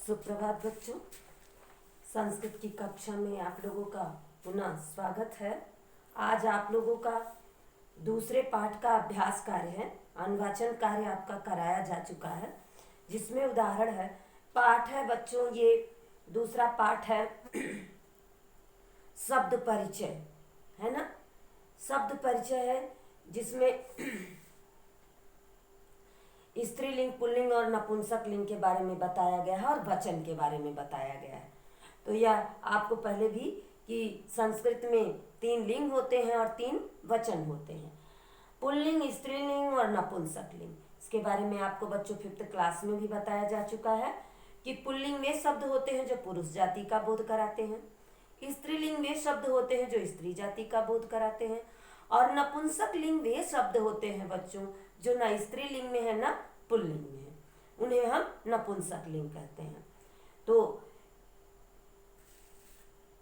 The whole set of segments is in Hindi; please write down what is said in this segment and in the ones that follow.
सुप्रभात बच्चों, संस्कृत की कक्षा में आप लोगों का पुनः स्वागत है। आज आप लोगों का दूसरे पाठ का अभ्यास कार्य है। अनुवाचन कार्य आपका कराया जा चुका है, जिसमें उदाहरण है, पाठ है बच्चों, ये दूसरा पाठ है शब्द परिचय, है ना। शब्द परिचय है जिसमें स्त्रीलिंग, पुल्लिंग और नपुंसक लिंग के बारे में बताया गया है और वचन के बारे में बताया गया है। तो यह आपको पहले भी कि संस्कृत में 3 लिंग होते हैं और 3 वचन होते हैं, पुल्लिंग, स्त्रीलिंग और नपुंसक लिंग। इसके बारे में आपको बच्चों 5th क्लास में भी बताया जा चुका है कि पुल्लिंग वे शब्द होते हैं जो पुरुष जाति का बोध कराते हैं, स्त्रीलिंग वे शब्द होते हैं जो स्त्री जाति का बोध कराते हैं, और नपुंसक लिंग वे शब्द होते हैं बच्चों जो न स्त्रीलिंग में है न पुल्लिंग में है, उन्हें हम नपुंसक लिंग कहते हैं। तो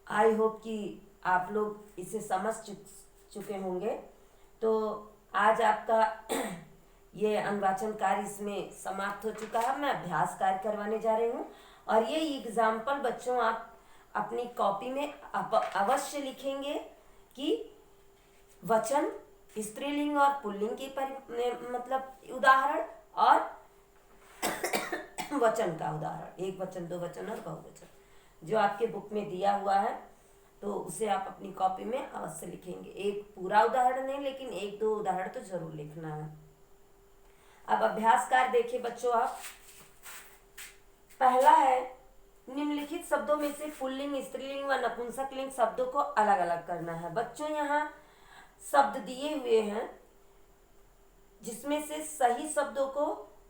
आई होप कि आप लोग इसे समझ चुके होंगे। तो आज आपका ये अनुवाचन कार्य इसमें समाप्त हो चुका है। मैं अभ्यास कार्य करवाने जा रही हूँ और ये एग्जाम्पल बच्चों आप अपनी कॉपी में अवश्य लिखेंगे कि वचन, स्त्रीलिंग और पुल्लिंग की मतलब उदाहरण और वचन का उदाहरण, एक वचन, दो वचन और बहुवचन जो आपके बुक में दिया हुआ है, तो उसे आप अपनी कॉपी में अवश्य लिखेंगे। एक पूरा उदाहरण नहीं, लेकिन 1-2 उदाहरण तो जरूर लिखना है। अब अभ्यास कार्य देखिए बच्चों आप। पहला है, निम्नलिखित शब्दों में से पुल्लिंग, स्त्रीलिंग व नपुंसक लिंग शब्दों को अलग अलग करना है। बच्चों यहाँ शब्द दिए हुए हैं जिसमें से सही शब्दों को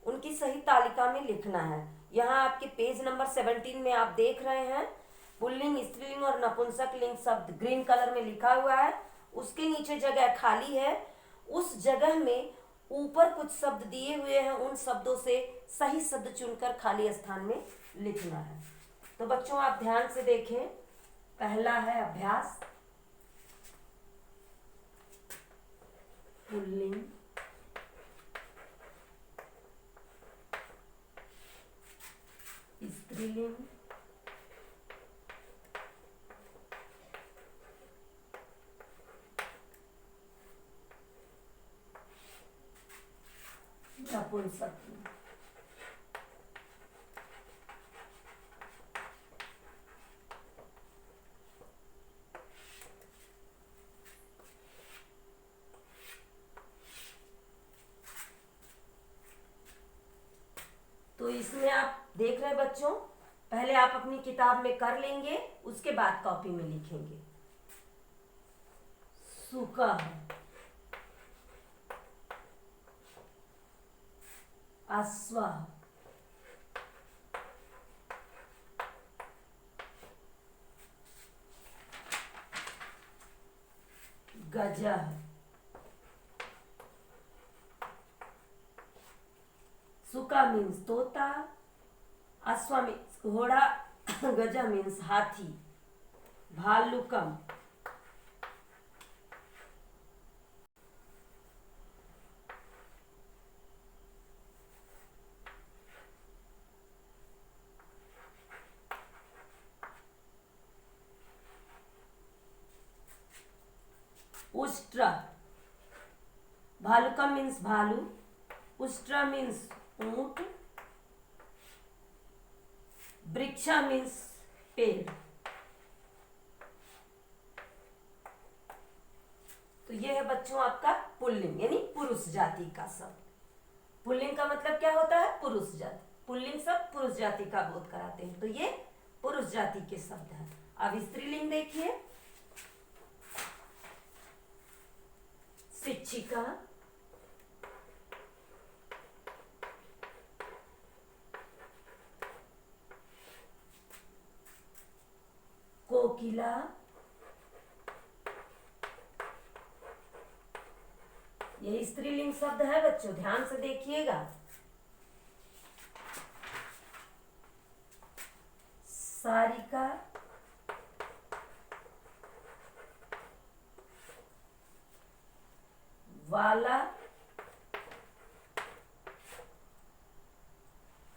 उनकी सही तालिका में लिखना है। यहाँ आपके पेज नंबर 17 में आप देख रहे हैं पुल्लिंग, स्त्रीलिंग और नपुंसक लिंग शब्द ग्रीन कलर में लिखा हुआ है। उसके नीचे जगह खाली है, उस जगह में ऊपर कुछ शब्द दिए हुए हैं, उन शब्दों से सही शब्द चुनकर खाली स्थान में लिखना है। तो बच्चों आप ध्यान से देखें। पहला है अभ्यास, पुल्लिंग, स्त्रीलिंग, नपुंसक लिंग। तो इसमें आप देख रहे बच्चों, पहले आप अपनी किताब में कर लेंगे, उसके बाद कॉपी में लिखेंगे। सूखा है, अश्व, गजा, सूखा मीन्स तोता, अश्व मीन्स घोड़ा, गजा मीन्स हाथी, भालुकम, उष्ट्र, भालुकम मीन्स भालू, उष्ट्र मीन्स ऊंट, वृक्षा मीन्स पेड़। तो ये है बच्चों आपका पुल्लिंग यानी पुरुष जाति का शब्द। पुल्लिंग का मतलब क्या होता है? पुरुष जाति। पुल्लिंग शब्द पुरुष जाति का बोध कराते हैं, तो ये पुरुष जाति के शब्द है। अब स्त्रीलिंग देखिए, शिक्षिका, कोकिला, ये स्त्रीलिंग शब्द है बच्चों, ध्यान से देखिएगा। सारिका, वाला,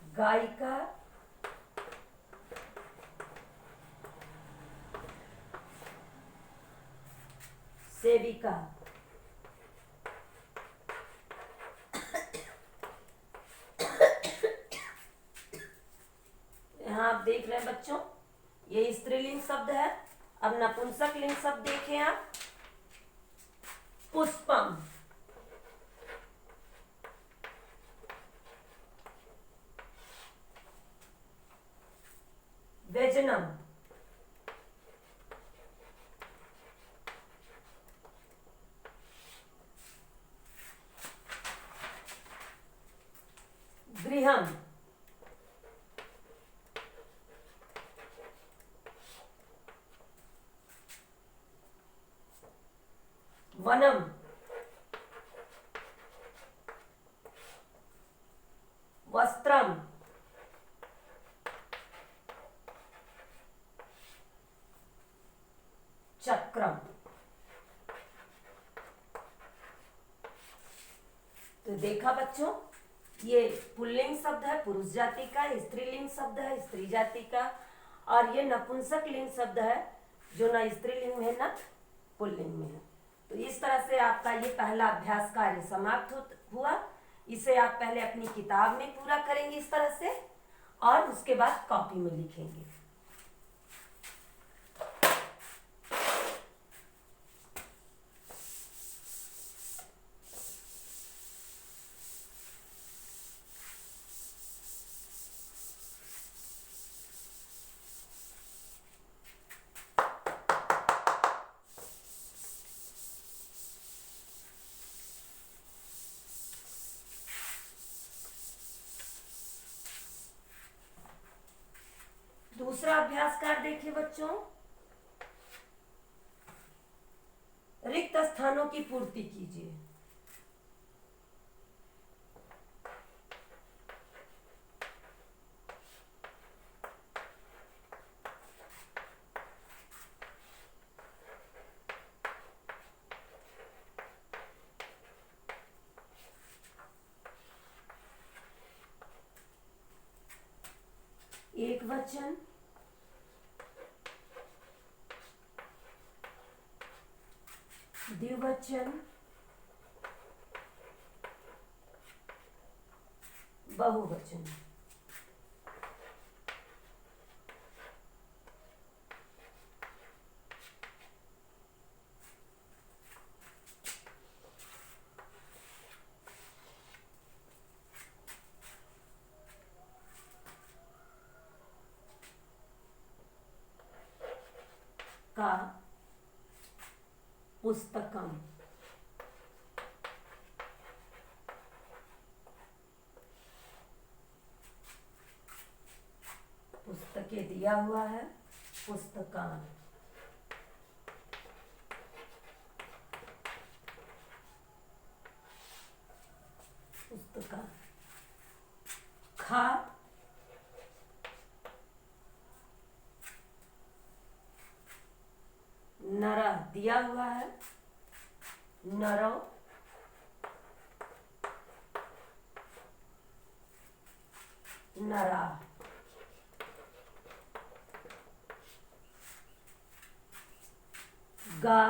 गायिका, सेविका। यहाँ आप देख रहे हैं बच्चों, ये स्त्रीलिंग शब्द है। अब नपुंसक लिंग शब्द देखें आप। पुष्पम, व्यजनम, गृहम, वनम, वस्त्रम, चक्रम। तो देखा बच्चों, ये पुल्लिंग शब्द है पुरुष जाति का, स्त्रीलिंग शब्द है स्त्री जाति का, और ये नपुंसक लिंग शब्द है जो न स्त्रीलिंग में न पुल्लिंग में है। तो इस तरह से आपका ये पहला अभ्यास कार्य समाप्त हुआ। इसे आप पहले अपनी किताब में पूरा करेंगे इस तरह से, और उसके बाद कॉपी में लिखेंगे। दूसरा अभ्यास कार्य देखिए बच्चों, रिक्त स्थानों की पूर्ति कीजिए। एक वचन, द्विवचन, बहुवचन। का, पुस्तकम, पुस्तकें दिया हुआ है, पुस्तकान। पुस्तकान। खा, नरा दिया हुआ है, नरो, नरा। गा,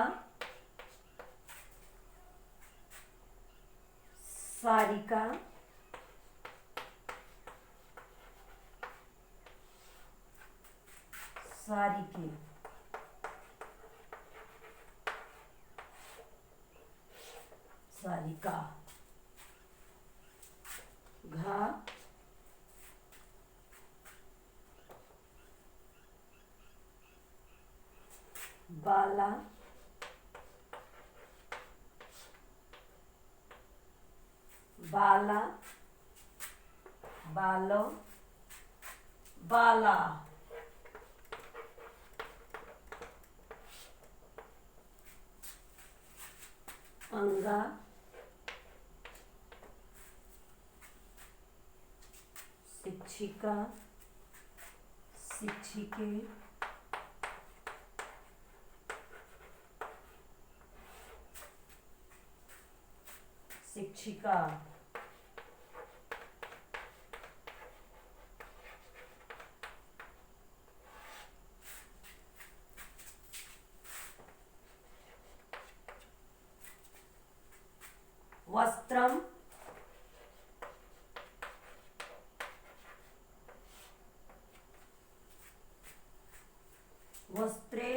सारिका, सारिकी। सारिका। घा, बाला, बाला, बालो, बाला। अंगा, शिक्षिका, शिक्षिके, शिक्षिका। वस्त्रम, वस्त्रे,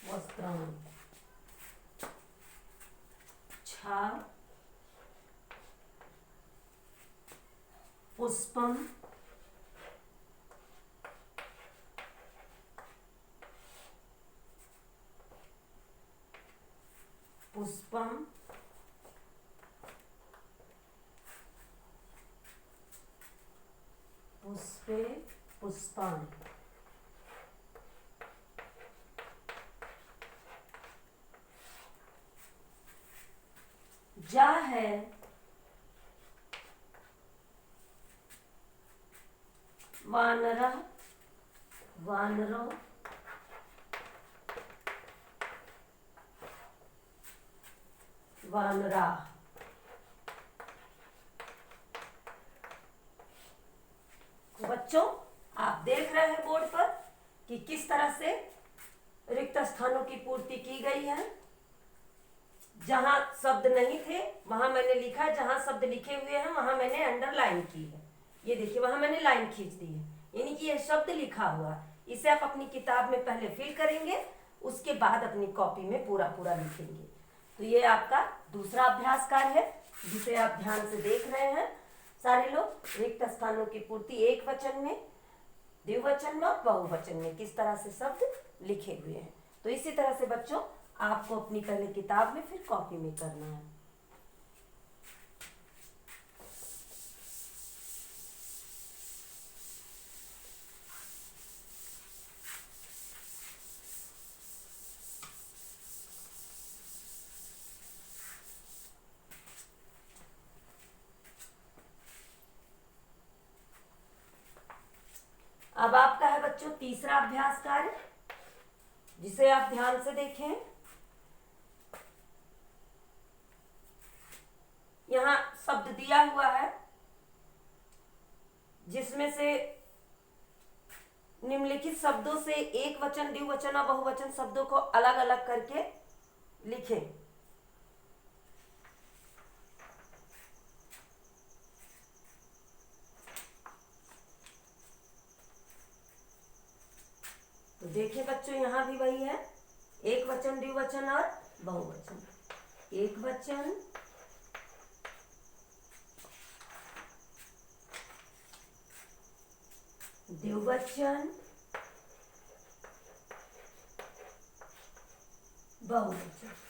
वस्त्रम, छा, पुष्पम, पुष्पम, पुष्पे, पुष्पाणि। जा है वानरः, वानरो, वानरा। तो बच्चों आप देख रहे हैं बोर्ड पर कि किस तरह से रिक्त स्थानों की पूर्ति की गई है। जहां शब्द नहीं थे वहां मैंने लिखा है, जहां शब्द लिखे हुए हैं वहां मैंने अंडरलाइन की है। ये देखिए वहां मैंने लाइन खींच दी है, यानी कि ये शब्द लिखा हुआ है। इसे आप अपनी किताब में पहले फिल करेंगे, उसके बाद अपनी कॉपी में पूरा पूरा लिखेंगे। तो ये आपका दूसरा अभ्यास कार्य है जिसे आप ध्यान से देख रहे हैं सारे लोग। रिक्त स्थानों की पूर्ति एक वचन में, द्विवचन में और बहुवचन में किस तरह से शब्द लिखे हुए हैं। तो इसी तरह से बच्चों आपको अपनी पहले किताब में फिर कॉपी में करना है। अब आपका है बच्चों तीसरा अभ्यास कार्य, जिसे आप ध्यान से देखें। यहां शब्द दिया हुआ है जिसमें से निम्नलिखित शब्दों से एक वचन, द्विवचन और बहुवचन शब्दों को अलग अलग करके लिखें। तो देखिए बच्चों यहां भी वही है, एक वचन, द्विवचन और बहुवचन। एक वचन, द्विवचन, बहुवचन।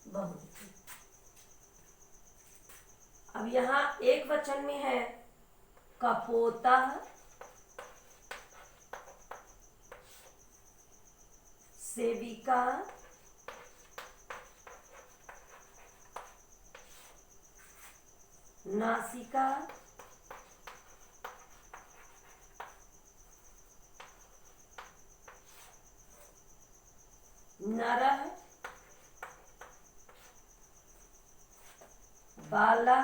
बहुवचन। अब यहां एक वचन में है कपोतः, सेविका, नासिका, नरः, बाला,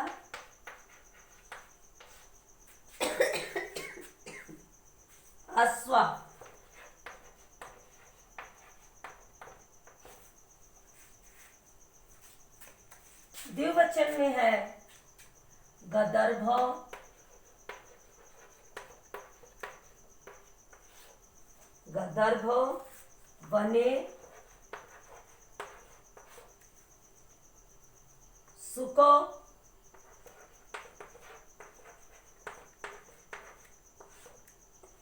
अश्वा। द्विवचन में है गदर्भ, गदर्भ, वने, सुको,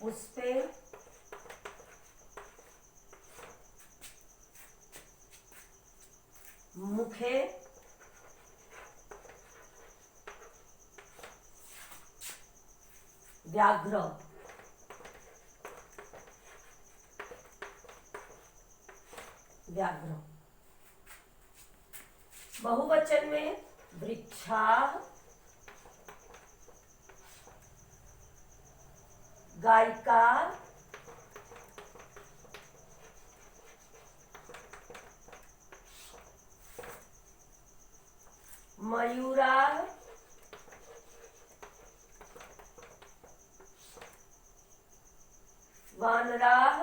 पुष्पे, मुखे, व्याघ्र। व्याघ्र। बहुवचन में वृक्षा, गायिका, मयूराः वानराः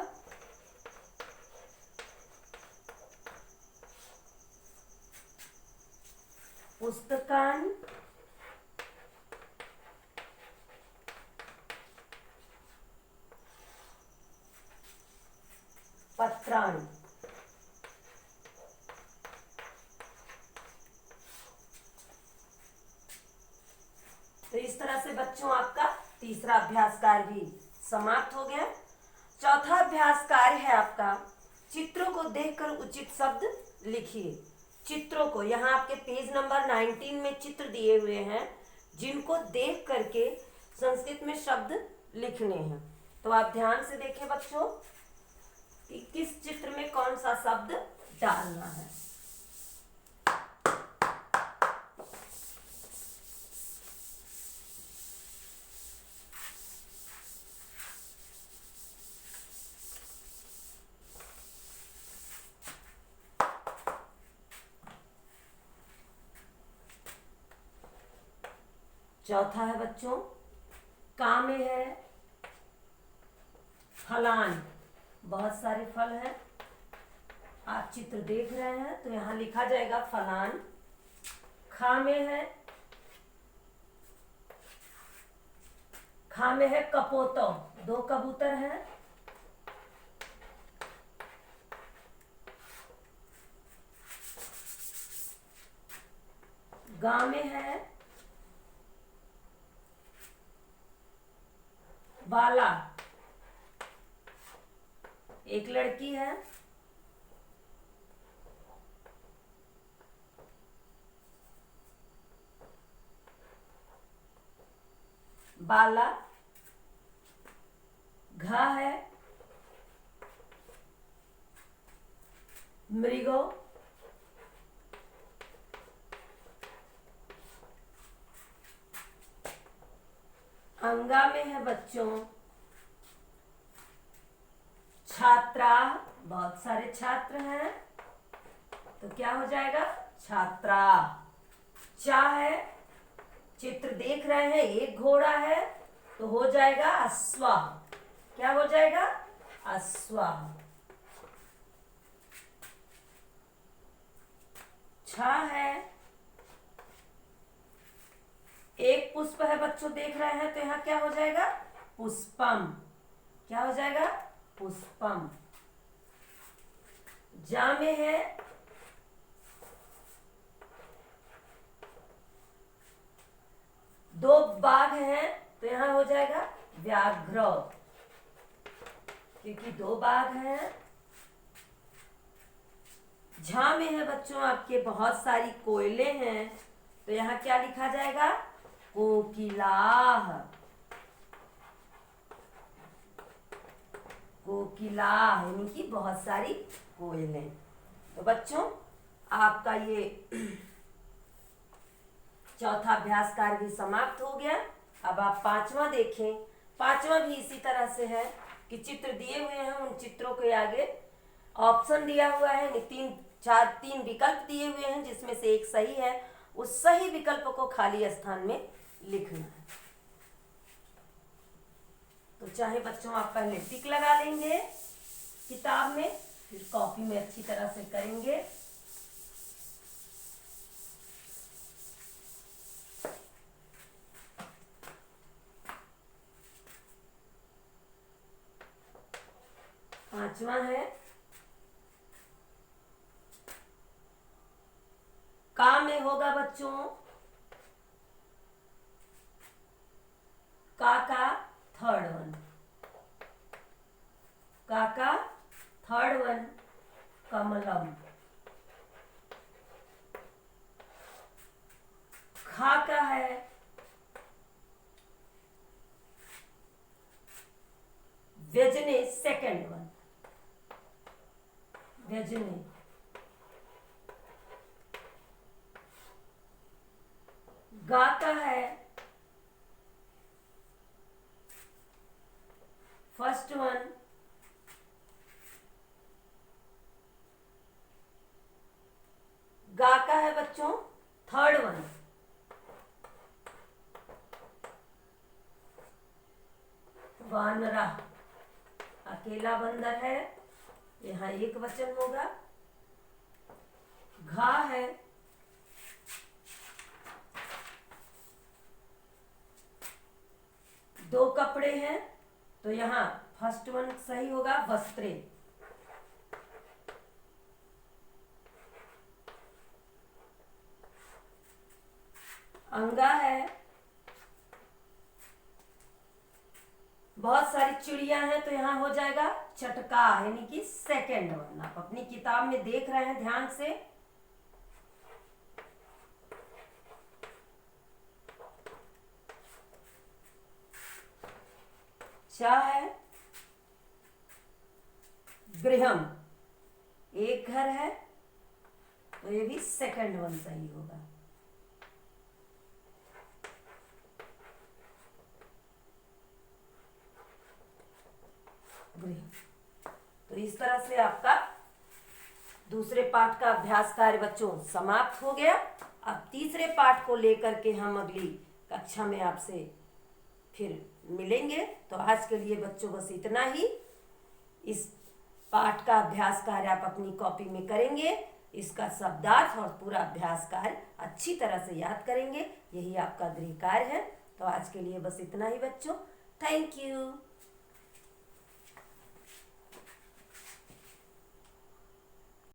पुस्तकान् पत्राणि। तो इस तरह से बच्चों आपका तीसरा अभ्यास कार्य भी समाप्त हो गया। चौथा अभ्यास कार्य है आपका चित्रों को देखकर उचित शब्द लिखिए। चित्रों को, यहाँ आपके पेज नंबर 19 में चित्र दिए हुए हैं जिनको देख करके संस्कृत में शब्द लिखने हैं। तो आप ध्यान से देखें बच्चों कि किस चित्र में कौन सा शब्द डालना है। चौथा है बच्चों का में है फलान। बहुत सारे फल हैं, आप चित्र देख रहे हैं तो यहाँ लिखा जाएगा फलान। खा में है कपोतो, 2 कबूतर हैं। गा में है बाला, एक लड़की है। बाला। घा है मृगो। अंगा में है बच्चों छात्रा, बहुत सारे छात्र हैं तो क्या हो जाएगा छात्रा। चा है, चित्र देख रहे हैं एक घोड़ा है तो हो जाएगा अश्वा। क्या हो जाएगा अश्वा। छा है, एक पुष्प है बच्चों देख रहे हैं तो यहाँ क्या हो जाएगा पुष्पम। क्या हो जाएगा पुष्पम। जा में है दो बाघ हैं तो यहाँ हो जाएगा व्याघ्र, क्योंकि 2 बाघ हैं। झा में है बच्चों आपके बहुत सारी कोयले हैं तो यहाँ क्या लिखा जाएगा कोकिलाह। कोकिलाह यानी कि बहुत सारी कोयलें। तो बच्चों आपका ये चौथा अभ्यास कार्य भी समाप्त हो गया। अब आप 5वां देखें। 5वां भी इसी तरह से है कि चित्र दिए हुए हैं, उन चित्रों के आगे ऑप्शन दिया हुआ है, 3 विकल्प दिए हुए हैं जिसमें से एक सही है। उस सही विकल्प को खाली स्थान में लिखना है। तो चाहे बच्चों आप पहले टिक लगा लेंगे किताब में, फिर कॉपी में अच्छी तरह से करेंगे। पांचवा है का में होगा बच्चों का थर्ड वन। का थर्ड वन कमलम। खा का है व्यजने, सेकंड वन व्यजने। गा का है फर्स्ट वन। गा का है बच्चों थर्ड वन। वानरा, अकेला बंदर है, यहाँ एक वचन होगा। घा है, दो कपड़े हैं, तो यहाँ फर्स्ट वन सही होगा, वस्त्रे। अंगा है, बहुत सारी चिड़िया हैं, तो यहाँ हो जाएगा चटका, यानी कि सेकेंड वन। आप अपनी किताब में देख रहे हैं ध्यान से। चा है, गृहम, एक घर है, तो ये भी सेकंड वन सही होगा। गृह। तो इस तरह से आपका दूसरे पाठ का अभ्यास कार्य बच्चों समाप्त हो गया। अब तीसरे पाठ को लेकर के हम अगली कक्षा में आपसे फिर मिलेंगे। तो आज के लिए बच्चों बस इतना ही। इस पाठ का अभ्यास कार्य आप अपनी कॉपी में करेंगे, इसका शब्दार्थ और पूरा अभ्यास कार्य अच्छी तरह से याद करेंगे, यही आपका गृह कार्य है। तो आज के लिए बस इतना ही बच्चों, थैंक यू।